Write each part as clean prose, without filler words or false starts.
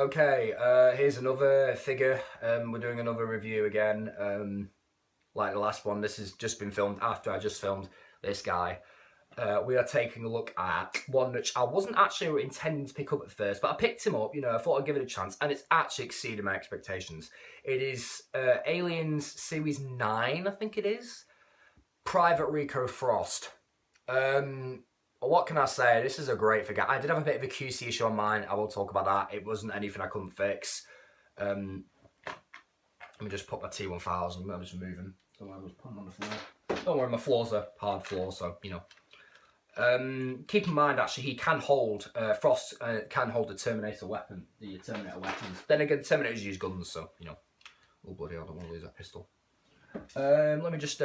Okay, here's another figure. We're doing another review again. Like the last one, this has just been filmed after I just filmed this guy. We are taking a look at one which I wasn't actually intending to pick up at first, but I picked him up, I thought I'd give it a chance, and it's actually exceeded my expectations. It is Aliens Series 9, I think it is. Private Rico Frost. What can I say? This is a great figure. I did have a bit of a QC issue on mine. I will talk about that. It wasn't anything I couldn't fix. Let me just put my T1000. I'm just moving. So I was putting on the floor. Don't worry, my floors are hard floor, so keep in mind, actually, he can hold Frost can hold the Terminator weapon, the Terminator weapons. Then again, Terminators use guns, so oh bloody hell, I don't want to lose that pistol. Let me just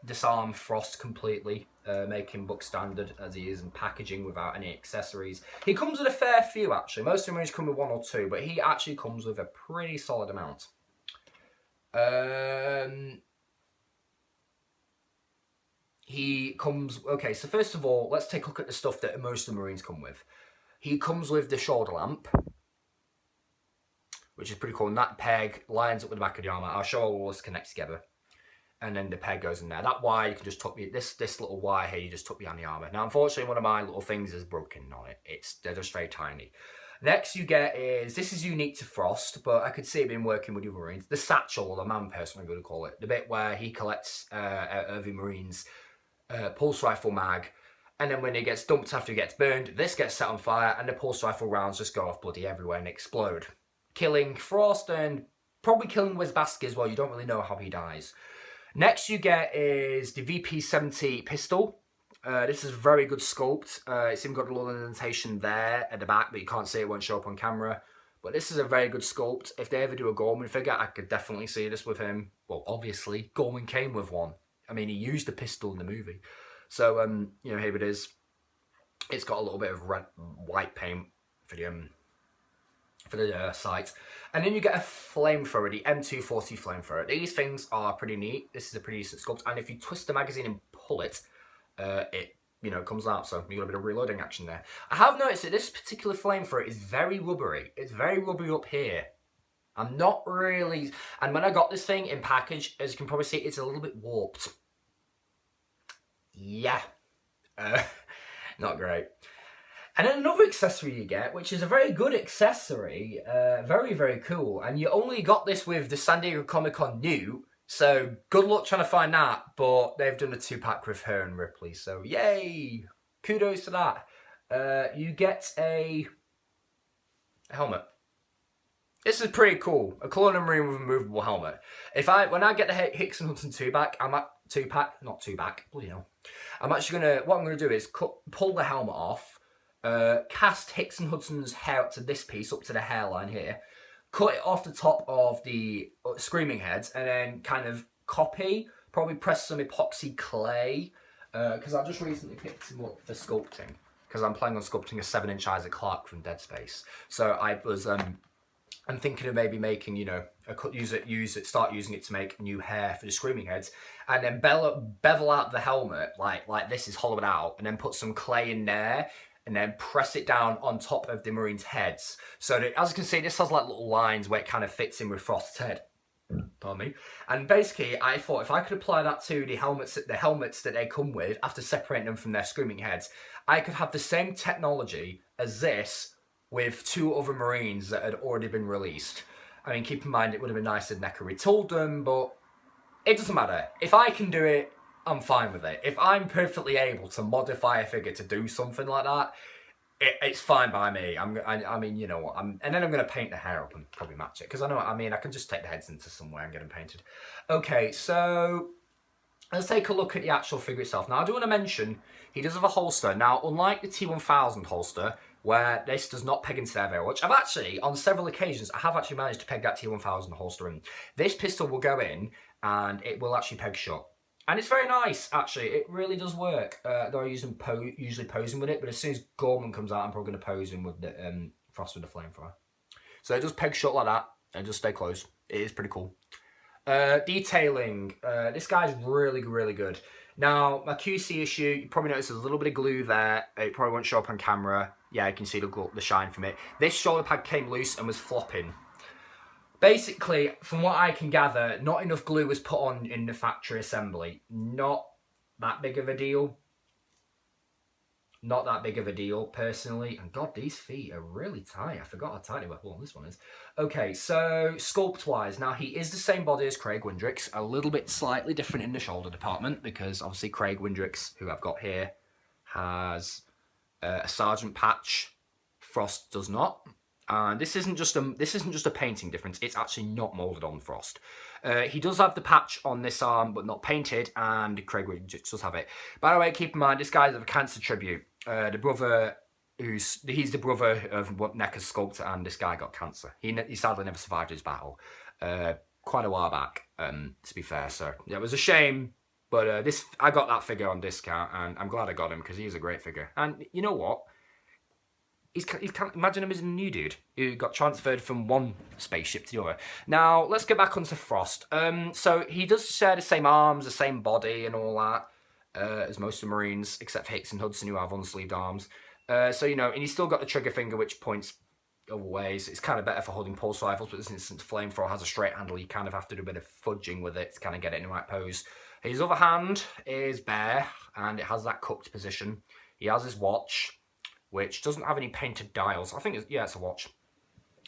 disarm Frost completely, make him book standard as he is in packaging without any accessories. He comes with a fair few, actually. Most of them come with one or two, but he actually comes with a pretty solid amount. He comes... Okay, so first of all, let's take a look at the stuff that most of the Marines come with. He comes with the shoulder lamp, which is pretty cool. And that peg lines up with the back of the armour. I'll show all this connects together. And then the peg goes in there. That wire, you can just tuck this little wire here, you just tuck behind the armour. Now, unfortunately, one of my little things is broken on it. They're just very tiny. Next you get is, this is unique to Frost, but I could see it being working with the other Marines. The satchel, or the man person, I'm going to call it. The bit where he collects the Marines' pulse rifle mag. And then when it gets dumped after it gets burned, this gets set on fire, and the pulse rifle rounds just go off bloody everywhere and explode. Killing Frost and probably killing Wizbasky as well. You don't really know how he dies. Next you get is the VP70 pistol. This is a very good sculpt. It's even got a little indentation there at the back, but you can't see it, won't show up on camera. But this is a very good sculpt. If they ever do a Gorman figure, I could definitely see this with him. Well, obviously, Gorman came with one. I mean, he used the pistol in the movie. So, here it is. It's got a little bit of white paint for the sight. And then you get a flamethrower, the M240 flamethrower. These things are pretty neat. This is a pretty decent sculpt. And if you twist the magazine and pull it, it comes out. So you got a bit of reloading action there. I have noticed that this particular flamethrower is very rubbery. It's very rubbery up here. I'm not really... And when I got this thing in package, as you can probably see, it's a little bit warped. Yeah. Not great. And then another accessory you get, which is a very good accessory, very, very cool. And you only got this with the San Diego Comic-Con new, so good luck trying to find that. But they've done a 2-pack with her and Ripley, so yay! Kudos to that. You get a helmet. This is pretty cool. A Colonial Marine with a movable helmet. When I get the Hicks and Hudson 2-pack, I'm at 2-pack, not 2-pack, bloody hell. What I'm gonna do is pull the helmet off, cast Hicks and Hudson's hair up to this piece, up to the hairline here, cut it off the top of the screaming heads, and then kind of probably press some epoxy clay, because I just recently picked him up for sculpting, because I'm planning on sculpting a 7-inch Isaac Clarke from Dead Space. So I'm thinking of maybe making, start using it to make new hair for the screaming heads, and then bevel out the helmet like this is hollowed out, and then put some clay in there, and then press it down on top of the Marines' heads. So that, as you can see, this has like little lines where it kind of fits in with Frost's head. Pardon me. And basically, I thought if I could apply that to the helmets that they come with after separating them from their screaming heads, I could have the same technology as this with 2 other Marines that had already been released. I mean, keep in mind, it would have been nice if NECA retooled them, but it doesn't matter. If I can do it, I'm fine with it. If I'm perfectly able to modify a figure to do something like that, it's fine by me. I mean, you know what? And then I'm going to paint the hair up and probably match it, because I know what I mean. I can just take the heads into somewhere and get them painted. Okay, so let's take a look at the actual figure itself. Now, I do want to mention, he does have a holster. Now, unlike the T1000 holster, where this does not peg into there very much, on several occasions, I have actually managed to peg that T1000 holster in. This pistol will go in, and it will actually peg shut. And it's very nice, actually. It really does work. Though I usually posing with it, but as soon as Gorman comes out, I'm probably going to pose him with the Frost with the flamethrower. So it does peg shut like that, and just stay close. It is pretty cool. Detailing. This guy's really, really good. Now, my QC issue, you probably noticed there's a little bit of glue there. It probably won't show up on camera. Yeah, you can see the shine from it. This shoulder pad came loose and was flopping. Basically, from what I can gather, not enough glue was put on in the factory assembly. Not that big of a deal. Not that big of a deal, personally. And God, these feet are really tight. I forgot how tight they were. Well, this one is. Okay, so sculpt-wise, now he is the same body as Craig Windrix. A little bit slightly different in the shoulder department because obviously Craig Windrix, who I've got here, has a sergeant patch. Frost does not. And this isn't just a painting difference. It's actually not molded on Frost. He does have the patch on this arm, but not painted, and Craig Windrix does have it. By the way, keep in mind this guy's of a cancer tribute. The brother he's the brother of what NECA's sculptor, and this guy got cancer. He sadly never survived his battle. Quite a while back, to be fair. So yeah, it was a shame. But I got that figure on discount, and I'm glad I got him because he's a great figure. And you know what? Imagine him as a new dude who got transferred from one spaceship to the other. Now, let's get back onto Frost. So he does share the same arms, the same body and all that, as most of the Marines, except for Hicks and Hudson, who have unsleeved arms. So, you know, and he's still got the trigger finger, which points other ways. It's kind of better for holding pulse rifles, but since flamethrower has a straight handle, you kind of have to do a bit of fudging with it to kind of get it in the right pose. His other hand is bare, and it has that cupped position. He has his watch, which doesn't have any painted dials. I think it's a watch.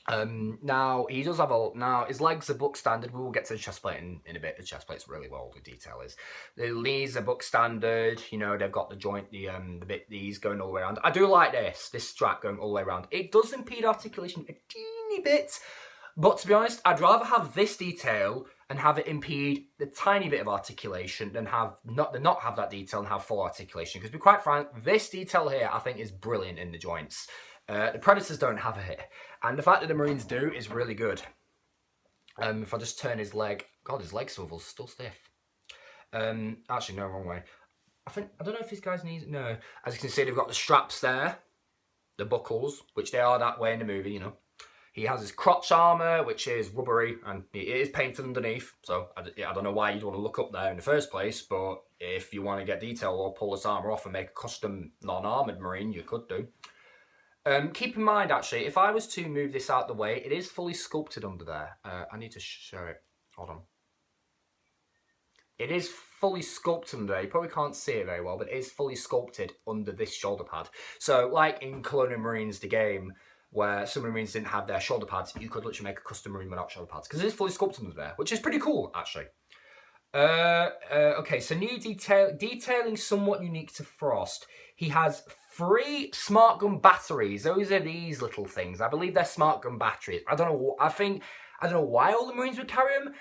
Now he does have now his legs are book standard. We will get to the chest plate in a bit. The chest plate's really well, the detail is. The knees are book standard. You know, they've got the joint, the these going all the way around. I do like this strap going all the way around. It does impede articulation a teeny bit, but to be honest, I'd rather have this detail and have it impede the tiny bit of articulation than not have that detail and have full articulation. Because to be quite frank, this detail here I think is brilliant in the joints. The Predators don't have it, and the fact that the Marines do is really good. If I just turn his leg, God, his leg swivel's still stiff. Actually, no, wrong way. I don't know if these guys need, no. As you can see, they've got the straps there, the buckles, which they are that way in the movie, you know. He has his crotch armour, which is rubbery, and it is painted underneath. So I don't know why you'd want to look up there in the first place, but if you want to get detail or pull this armour off and make a custom non-armoured Marine, you could do. Keep in mind, actually, if I was to move this out the way, it is fully sculpted under there. I need to show it. Hold on. It is fully sculpted under there. You probably can't see it very well, but it is fully sculpted under this shoulder pad. So, like in Colonial Marines, the game, where some Marines didn't have their shoulder pads, you could literally make a custom Marine without shoulder pads, because it is fully sculpted under there, which is pretty cool, actually. Okay, so new detailing somewhat unique to Frost. He has 3 smart gun batteries. Those are these little things. I believe they're smart gun batteries. I don't know why all the Marines would carry them.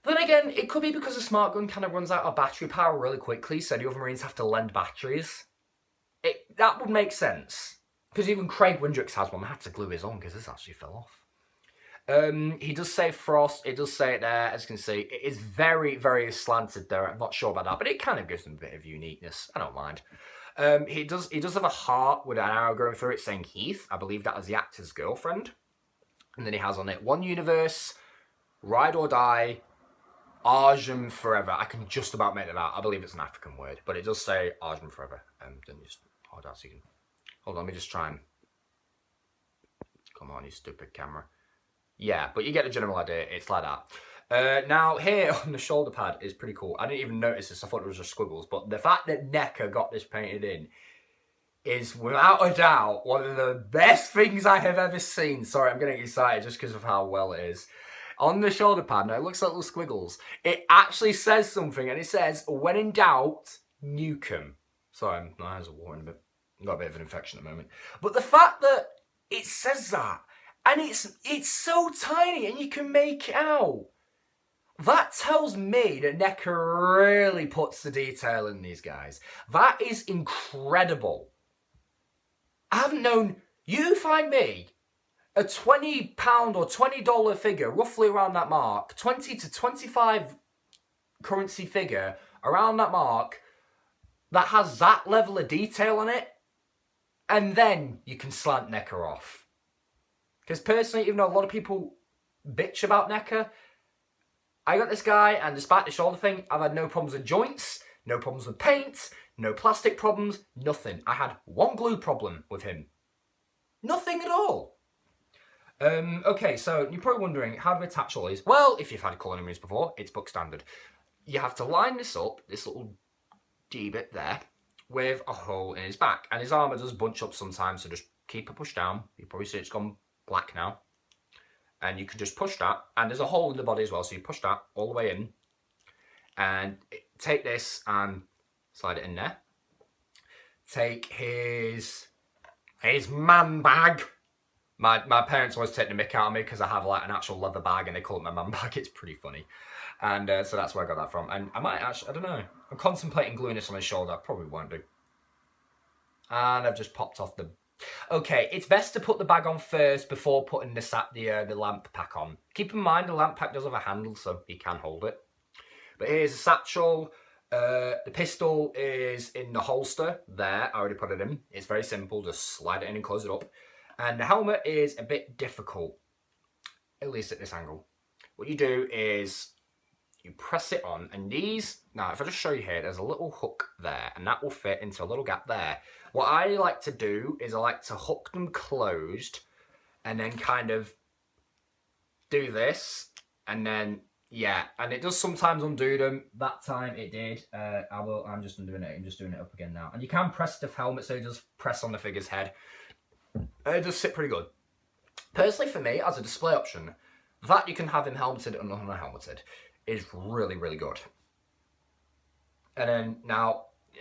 Then again, it could be because the smart gun kind of runs out of battery power really quickly, so the other Marines have to lend batteries. That would make sense. Because even Craig Windrix has one. I had to glue his on because this actually fell off. He does say Frost. It does say it there, as you can see. It is very, very slanted there. I'm not sure about that, but it kind of gives them a bit of uniqueness. I don't mind. He does have a heart with an arrow going through it saying Heath. I believe that is the actor's girlfriend. And then he has on it One Universe, Ride or Die, Arjun Forever. I can just about make that out. I believe it's an African word, but it does say Arjun Forever. Then just hold on so you can... Hold on, let me just try and... Come on, you stupid camera. Yeah, but you get the general idea. It's like that. Now, here on the shoulder pad is pretty cool. I didn't even notice this. I thought it was just squiggles. But the fact that NECA got this painted in is, without a doubt, one of the best things I have ever seen. Sorry, I'm getting excited just because of how well it is. On the shoulder pad, now it looks like little squiggles. It actually says something, and it says, when in doubt, nuke 'em. Sorry, my eyes are watering a bit. I've got a bit of an infection at the moment. But the fact that it says that, and it's so tiny, and you can make it out, that tells me that NECA really puts the detail in these guys. That is incredible. I haven't known... You find me a £20 or $20 figure, roughly around that mark, 20 to 25 currency figure, around that mark, that has that level of detail on it, and then you can slant NECA off. Because personally, even though a lot of people bitch about NECA, I got this guy, and despite the shoulder thing, I've had no problems with joints, no problems with paint, no plastic problems, nothing. I had one glue problem with him. Nothing at all. Okay, so you're probably wondering, how do we attach all these? Well, if you've had culinary marines before, it's book standard. You have to line this up, this little D bit there, with a hole in his back. And his armour does bunch up sometimes, so just keep it pushed down. You probably see it's gone black now. And you can just push that, and there's a hole in the body as well, so you push that all the way in. And take this and slide it in there. Take his man bag. My parents always take the mick out of me because I have like an actual leather bag and they call it my man bag. It's pretty funny. And so that's where I got that from. And I might actually, I don't know. I'm contemplating gluing this on his shoulder. I probably won't do. And I've just popped off the... Okay, it's best to put the bag on first before putting the lamp pack on. Keep in mind the lamp pack does have a handle so he can hold it. But here's a satchel. The pistol is in the holster there. I already put it in. It's very simple. Just slide it in and close it up. And the helmet is a bit difficult, at least at this angle. What you do is you press it on, and these, now if I just show you here, there's a little hook there, and that will fit into a little gap there. What I like to do is I like to hook them closed, and then kind of do this, and then, yeah, and it does sometimes undo them. That time it did. I'm just undoing it. I'm just doing it up again now. And you can press the helmet, so you just press on the figure's head. It does sit pretty good. Personally, for me, as a display option, that you can have him helmeted and unhelmeted is really, really good. And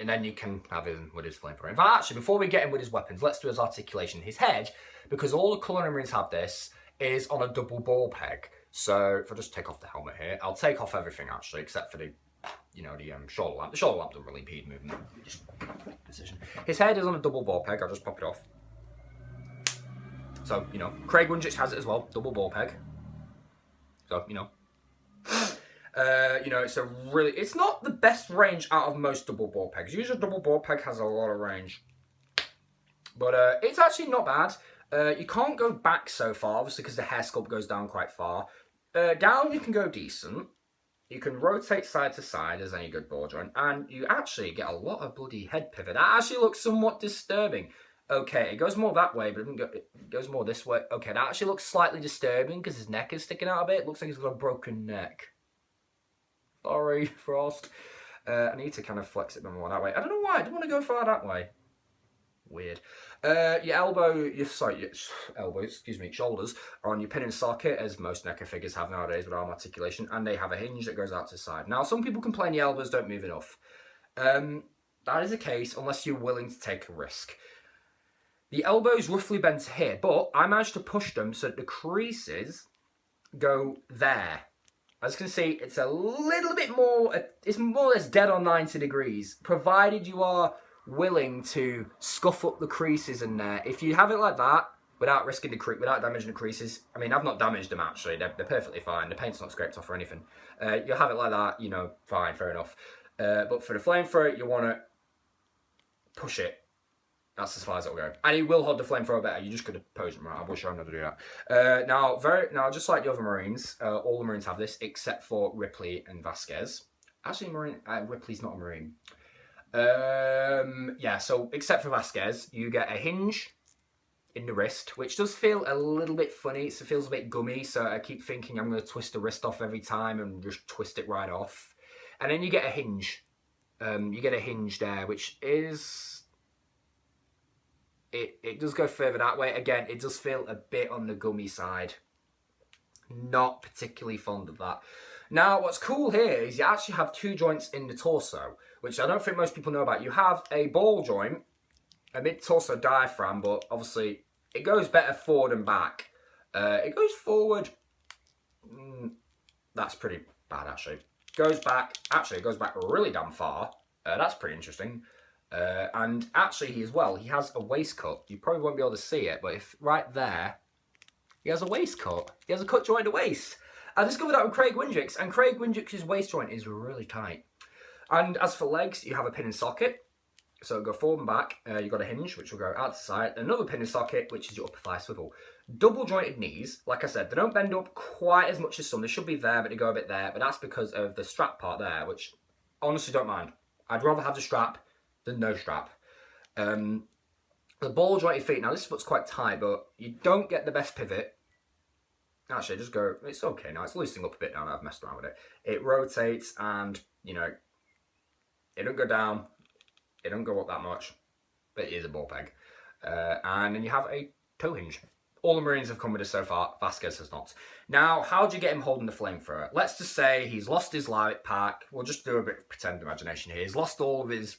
then you can have him with his flamethrower. In fact, actually, before we get him with his weapons, let's do his articulation. His head, because all the culinary marines have this, is on a double ball peg. So if I just take off the helmet here, I'll take off everything actually, except for the shoulder lamp. The shoulder lamp doesn't really impede movement. Just position. His head is on a double ball peg. I'll just pop it off. So, Craig Winjich has it as well, double ball peg. So, it's not the best range out of most double ball pegs. Usually a double ball peg has a lot of range. But it's actually not bad. You can't go back so far, obviously, because the hair sculpt goes down quite far. Down you can go decent. You can rotate side to side as any good ball joint. And you actually get a lot of bloody head pivot. That actually looks somewhat disturbing. Okay, it goes more that way, but it goes more this way. Okay, that actually looks slightly disturbing because his neck is sticking out a bit. It looks like he's got a broken neck. Sorry, Frost. I need to kind of flex it more that way. I don't know why. I don't want to go far that way. Weird. Your shoulders are on your pin and socket, as most NECA figures have nowadays with arm articulation, and they have a hinge that goes out to the side. Now, some people complain the elbows don't move enough. That is the case unless you're willing to take a risk. The elbows roughly bend to here, but I managed to push them so that the creases go there. As you can see, it's a little bit more, it's more or less dead on 90 degrees, provided you are willing to scuff up the creases in there. If you have it like that, without risking without damaging the creases, I mean, I've not damaged them actually, they're perfectly fine, the paint's not scraped off or anything. You'll have it like that, fine, fair enough. But for the flamethrower, you want to push it. That's as far as it'll go. And he will hold the flamethrower better. You just could have posed him right. I wish I knew how to do that. Now, just like the other Marines, all the Marines have this, except for Ripley and Vasquez. Actually, Ripley's not a Marine. So except for Vasquez, you get a hinge in the wrist, which does feel a little bit funny. It feels a bit gummy, so I keep thinking I'm going to twist the wrist off every time and just twist it right off. And then you get a hinge. You get a hinge there, which is... It does go further that way. Again, it does feel a bit on the gummy side. Not particularly fond of that. Now, what's cool here is you actually have two joints in the torso, which I don't think most people know about. You have a ball joint, a mid-torso diaphragm, but obviously it goes better forward and back. It goes forward. That's pretty bad, actually. Goes back. Actually, it goes back really damn far. That's pretty interesting. And actually, he has a waistcoat. You probably won't be able to see it, but if right there, he has a waistcoat. He has a cut joint at the waist. I discovered that with Craig Winjich's, and Craig Winjich's waist joint is really tight. And as for legs, you have a pin and socket. So it'll go forward and back. You've got a hinge, which will go out to the side. Another pin and socket, which is your upper thigh swivel. Double jointed knees. Like I said, they don't bend up quite as much as some. They should be there, but they go a bit there. But that's because of the strap part there, which honestly don't mind. I'd rather have the strap than no strap. The ball jointed feet. Now this foot's quite tight, but you don't get the best pivot. Actually, just go. It's okay now. It's loosening up a bit now that I've messed around with it. It rotates, and you know, it don't go down. It don't go up that much, but it is a ball peg. And then you have a toe hinge. All the Marines have come with us so far. Vasquez has not. Now, how do you get him holding the flamethrower? Let's just say he's lost his light pack. We'll just do a bit of pretend imagination here. He's lost all of his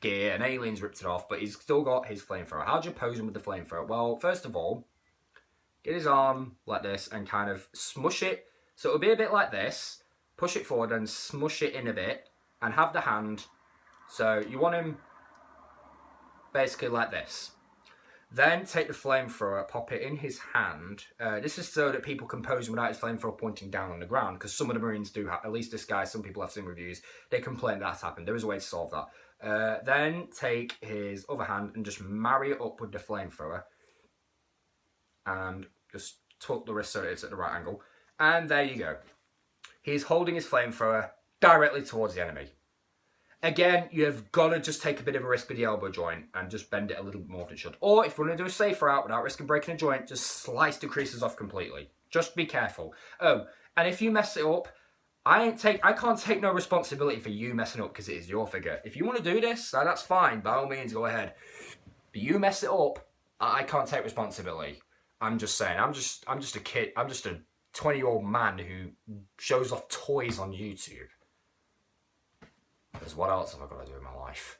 gear, and aliens ripped it off, but he's still got his flamethrower. How do you pose him with the flamethrower? Well, first of all, get his arm like this and kind of smush it. So it'll be a bit like this. Push it forward and smush it in a bit, and have the hand. So you want him basically like this. Then take the flamethrower, pop it in his hand. This is so that people can pose him without his flamethrower pointing down on the ground, because some of the Marines do have, at least this guy, some people have seen reviews, they complain that's happened. There is a way to solve that. Then take his other hand and just marry it up with the flamethrower. And just tuck the wrist so that it's at the right angle. And there you go. He's holding his flamethrower directly towards the enemy. Again, you've got to just take a bit of a risk with the elbow joint and just bend it a little bit more than it should. Or if you want to do a safe route without risking breaking a joint, just slice the creases off completely. Just be careful. Oh, and if you mess it up, I can't take no responsibility for you messing up because it is your figure. If you want to do this, that's fine. By all means, go ahead. But you mess it up, I can't take responsibility. I'm just saying. I'm just a kid. I'm just a 20-year-old man who shows off toys on YouTube. Because what else have I got to do in my life?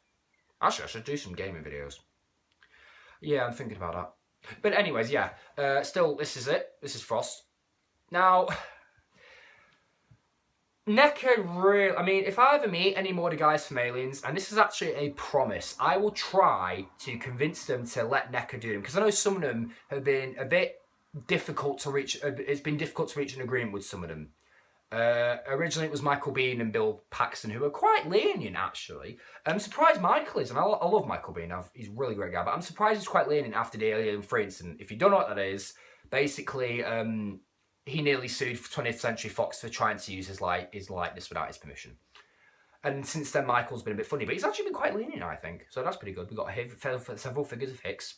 Actually, I should do some gaming videos. Yeah, I'm thinking about that. But anyways, yeah. Still, this is it. This is Frost. Now, NECA really... I mean, if I ever meet any more of the guys from Aliens, and this is actually a promise, I will try to convince them to let NECA do them. Because I know some of them have been a bit difficult to reach... It's been difficult to reach an agreement with some of them. Originally it was Michael Biehn and Bill Paxton who were quite lenient actually. I'm surprised Michael is, and I love Michael Biehn, he's a really great guy, but I'm surprised he's quite lenient after the Alien for instance. If you don't know what that is, basically he nearly sued 20th Century Fox for trying to use his likeness without his permission. And since then Michael's been a bit funny, but he's actually been quite lenient I think, so that's pretty good. We've got several figures of Hicks,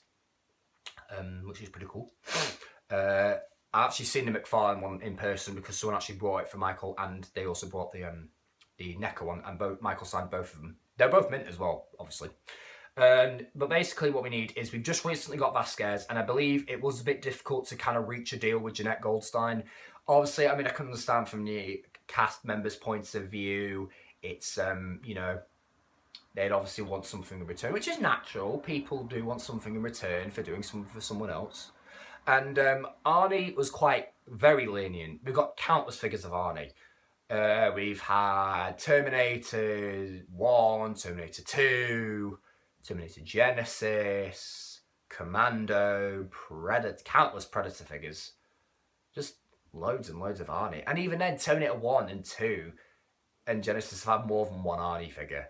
which is pretty cool. I've actually seen the McFarlane one in person because someone actually brought it for Michael, and they also brought the NECA one, and Michael signed both of them. They're both mint as well, obviously. But basically what we need is we've just recently got Vasquez, and I believe it was a bit difficult to kind of reach a deal with Jeanette Goldstein. Obviously, I mean, I can understand from the cast members' points of view, it's, you know, they'd obviously want something in return, which is natural. People do want something in return for doing something for someone else. And Arnie was very lenient. We've got countless figures of Arnie. We've had Terminator 1, Terminator 2, Terminator Genesis, Commando, Predator, countless Predator figures. Just loads and loads of Arnie. And even then, Terminator 1 and 2 and Genesis have had more than one Arnie figure.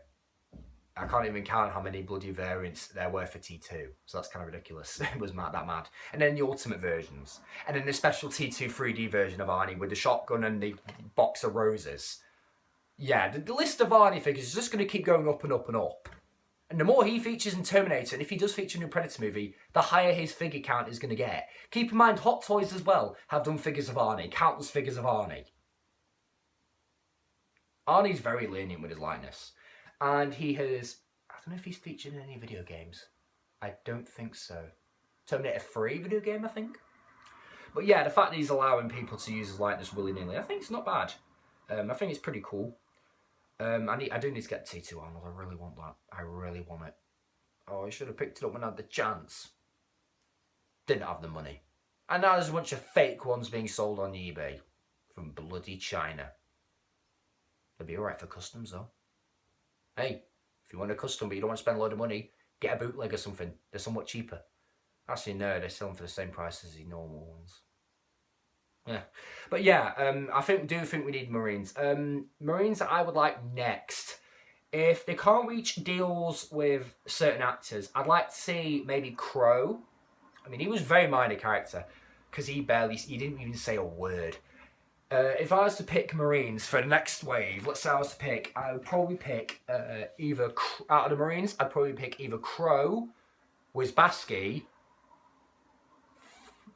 I can't even count how many bloody variants there were for T2. So that's kind of ridiculous. It was that mad. And then the ultimate versions. And then the special T2 3D version of Arnie with the shotgun and the box of roses. Yeah, the list of Arnie figures is just going to keep going up and up and up. And the more he features in Terminator, and if he does feature in a Predator movie, the higher his figure count is going to get. Keep in mind, Hot Toys as well have done figures of Arnie. Countless figures of Arnie. Arnie's very lenient with his likeness. And he has... I don't know if he's featured in any video games. I don't think so. Terminator 3 video game, I think. But yeah, the fact that he's allowing people to use his likeness willy-nilly, I think it's not bad. I think it's pretty cool. I do need to get T2 Arnold. I really want that. I really want it. Oh, I should have picked it up when I had the chance. Didn't have the money. And now there's a bunch of fake ones being sold on eBay. From bloody China. They'll be alright for customs though. Hey, if you want a custom but you don't want to spend a load of money, get a bootleg or something. They're somewhat cheaper. Actually, no, they're selling for the same price as the normal ones. Yeah. But yeah, I do think we need Marines. Marines that I would like next. If they can't reach deals with certain actors, I'd like to see maybe Crow. I mean, he was a very minor character. Because he didn't even say a word. If I was to pick Marines for the next wave, let's say I was to pick, I would probably pick either, out of the Marines, I'd probably pick either Crow Wizbasky,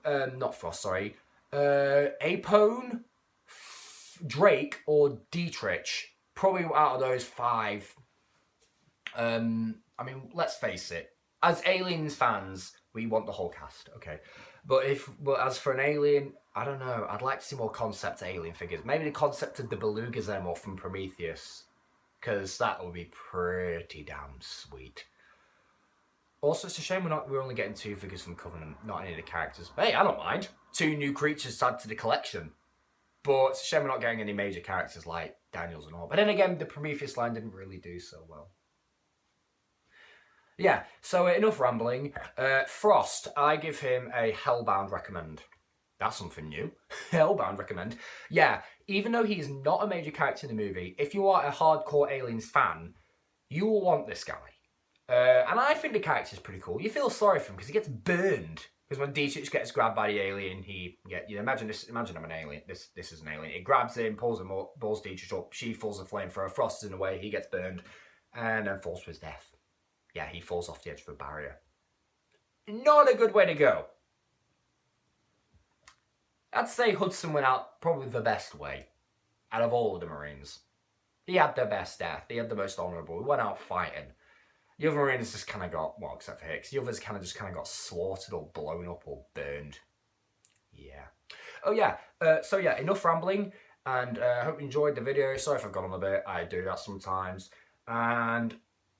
not Frost, sorry, Apone, Drake, or Dietrich. Probably out of those 5. I mean, let's face it. As Aliens fans, we want the whole cast, okay? But as for an Alien, I don't know. I'd like to see more concept Alien figures. Maybe the concept of the Beluga Xenomorph from Prometheus, because that would be pretty damn sweet. Also, it's a shame we're only getting 2 figures from Covenant, not any of the characters. Hey, I don't mind. 2 new creatures to add to the collection. But it's a shame we're not getting any major characters like Daniels and all. But then again, the Prometheus line didn't really do so well. Yeah, so enough rambling. Frost, I give him a Hellbound recommend. That's something new. Hellbound recommend. Yeah, even though he's not a major character in the movie, if you are a hardcore Aliens fan, you will want this guy. And I think the character's pretty cool. You feel sorry for him because he gets burned. Because when Dietrich gets grabbed by the alien, imagine I'm an alien. This is an alien. It grabs him, pulls Dietrich up. She falls a flamethrower. Frost is in the way. He gets burned, and then falls to his death. Yeah, he falls off the edge of a barrier. Not a good way to go. I'd say Hudson went out probably the best way out of all of the Marines. He had the best death. He had the most honourable. He went out fighting. The other Marines just kind of got, well, except for Hicks, the others kind of got slaughtered or blown up or burned. Yeah. Oh, yeah. So, yeah, enough rambling. And I hope you enjoyed the video. Sorry if I've gone on a bit. I do that sometimes. And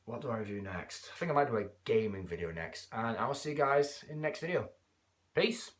what do I do next? I think I might do a gaming video next. And I will see you guys in the next video. Peace.